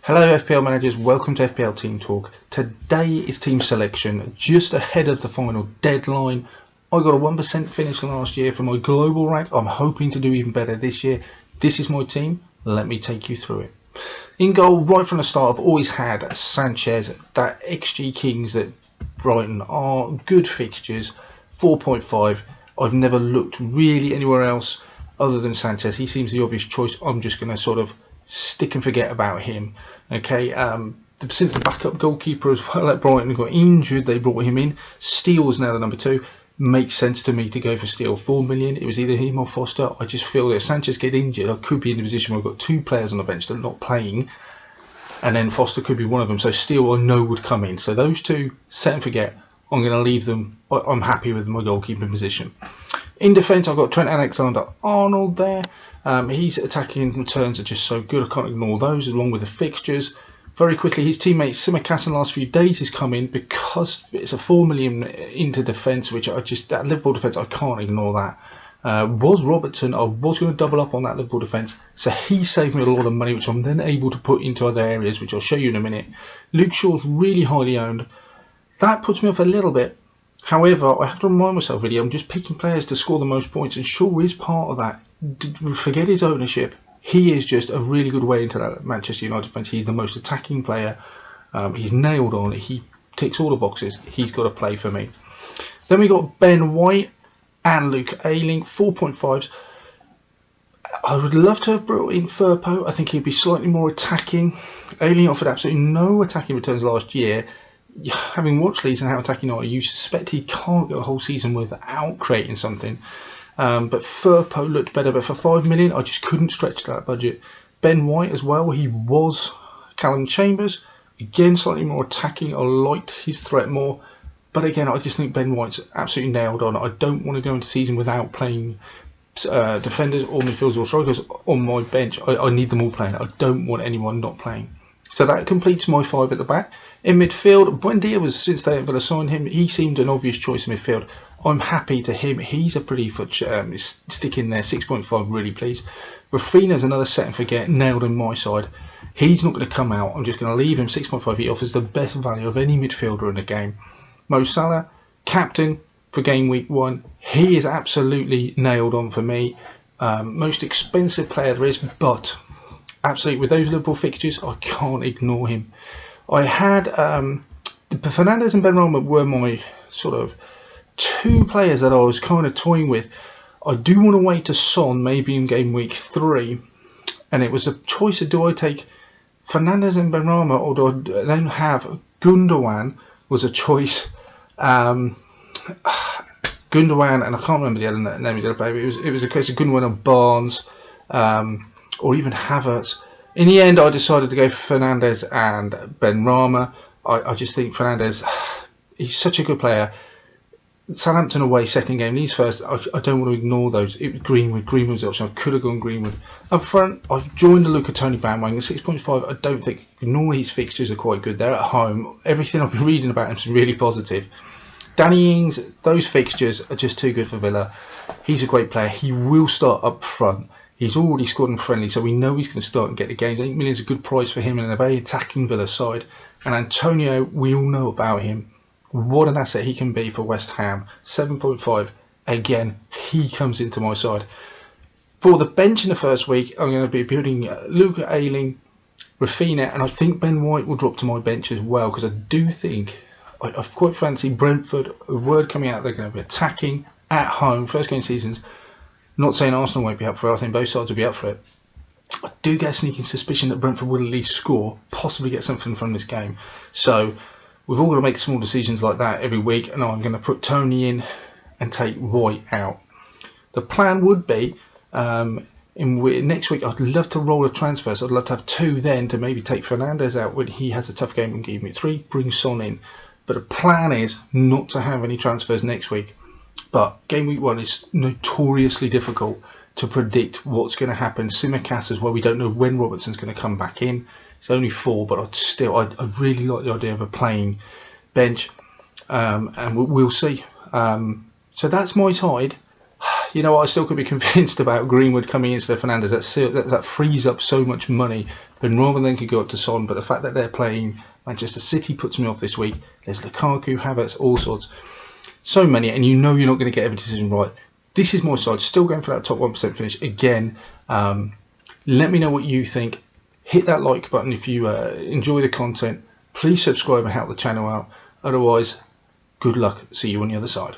Hello FPL managers, welcome to FPL Team Talk. Today is team selection, just ahead of the final deadline. I got a 1% finish last year for my global rank. I'm hoping to do even better this year. This is my team, let me take you through it. In goal, right from the start, I've always had Sanchez. That XG Kings at Brighton are good fixtures, 4.5. I've never looked really anywhere else other than Sanchez. He seems the obvious choice. I'm just going to sort of stick and forget about him. Okay, since the backup goalkeeper as well at Brighton got injured, they brought him in. Steele is now the number 2. Makes sense to me to go for Steele. 4 million. It was either him or Foster. I just feel that if Sanchez get injured, I could be in a position where I've got 2 players on the bench that are not playing, and then Foster could be one of them. So Steele I know would come in. So those 2, set and forget. I'm going to leave them. I'm happy with my goalkeeping position. In defence, I've got Trent Alexander-Arnold there. His attacking returns are just so good. I can't ignore those, along with the fixtures. Very quickly, his teammate Tsimikas in the last few days has come in because it's a 4 million into defence, which that Liverpool defence, I can't ignore that. Was Robertson, I was going to double up on that Liverpool defence, so he saved me a lot of money, which I'm then able to put into other areas, which I'll show you in a minute. Luke Shaw's really highly owned. That puts me off a little bit. However, I have to remind myself really, I'm just picking players to score the most points, and Shaw is part of that. Forget his ownership. He is just a really good way into that Manchester United defence. He's the most attacking player. He's nailed on. He ticks all the boxes. He's got to play for me. Then we got Ben White and Luke Ayling, 4.5s. I would love to have brought in Firpo. I think he'd be slightly more attacking. Ayling offered absolutely no attacking returns last year. Having watched Leeds and how attacking are, you suspect he can't go a whole season without creating something. But Firpo looked better, but for 5 million, I just couldn't stretch that budget. Ben White as well, he was Callum Chambers. Again, slightly more attacking. I liked his threat more. But again, I just think Ben White's absolutely nailed on. I don't want to go into season without playing defenders or midfielders or strikers on my bench. I need them all playing. I don't want anyone not playing. So that completes my 5 at the back. In midfield, Buendia was, since they Villa signed him, he seemed an obvious choice in midfield. I'm happy to him. He's a pretty stick in there, 6.5, really pleased. Rafinha's another set and forget, nailed on my side. He's not going to come out. I'm just going to leave him, 6.5. He offers the best value of any midfielder in the game. Mo Salah, captain for game week 1. He is absolutely nailed on for me. Most expensive player there is, but absolutely, with those Liverpool fixtures, I can't ignore him. I had Fernandes and Benrahma were my sort of 2 players that I was kind of toying with. I do want to wait to Son maybe in game week 3, and it was a choice of do I take Fernandes and Benrahma or do I then have Gundogan was a choice. Gundogan, and I can't remember the other name of the other player. It was a case of Gundogan and Barnes, or even Havertz. In the end, I decided to go for Fernandes and Benrahma. I just think Fernandes, he's such a good player. Southampton away, second game. These first, I don't want to ignore those. It was Greenwood. Greenwood was the option. I could have gone Greenwood. Up front, I've joined the Luca Toni bandwagon. 6.5, I don't think, normally his fixtures are quite good. They're at home. Everything I've been reading about him is really positive. Danny Ings, those fixtures are just too good for Villa. He's a great player. He will start up front. He's already scored in friendly, so we know he's going to start and get the games. 8 million is a good price for him and a very attacking Villa side. And Antonio, we all know about him. What an asset he can be for West Ham. 7.5. Again, he comes into my side. For the bench in the first week, I'm going to be building Luke Ayling, Rafinha, and I think Ben White will drop to my bench as well, because I do think I quite fancy Brentford. A word coming out, they're going to be attacking at home. First game seasons. Not saying Arsenal won't be up for it, I think both sides will be up for it. I do get a sneaking suspicion that Brentford will at least score, possibly get something from this game. So we've all got to make small decisions like that every week, and I'm going to put Tony in and take White out. The plan would be, next week I'd love to roll a transfer, so I'd love to have 2 then to maybe take Fernandes out when he has a tough game and give me 3, bring Son in. But the plan is not to have any transfers next week. But game week 1 is notoriously difficult to predict what's going to happen. Tsimikas as well, we don't know when Robertson's going to come back in. It's only 4, but I really like the idea of a playing bench, and we'll see. So that's my side. you know what, I still could be convinced about Greenwood coming instead of Fernandes. That frees up so much money. Ben Robben could go up to Son, but the fact that they're playing Manchester City puts me off this week. There's Lukaku, Havertz, all sorts. So many, and you know you're not going to get every decision right. This is my side, still going for that top 1% finish again. Let me know what you think. Hit that like button if you enjoy the content. Please subscribe and help the channel out. Otherwise, good luck. See you on the other side.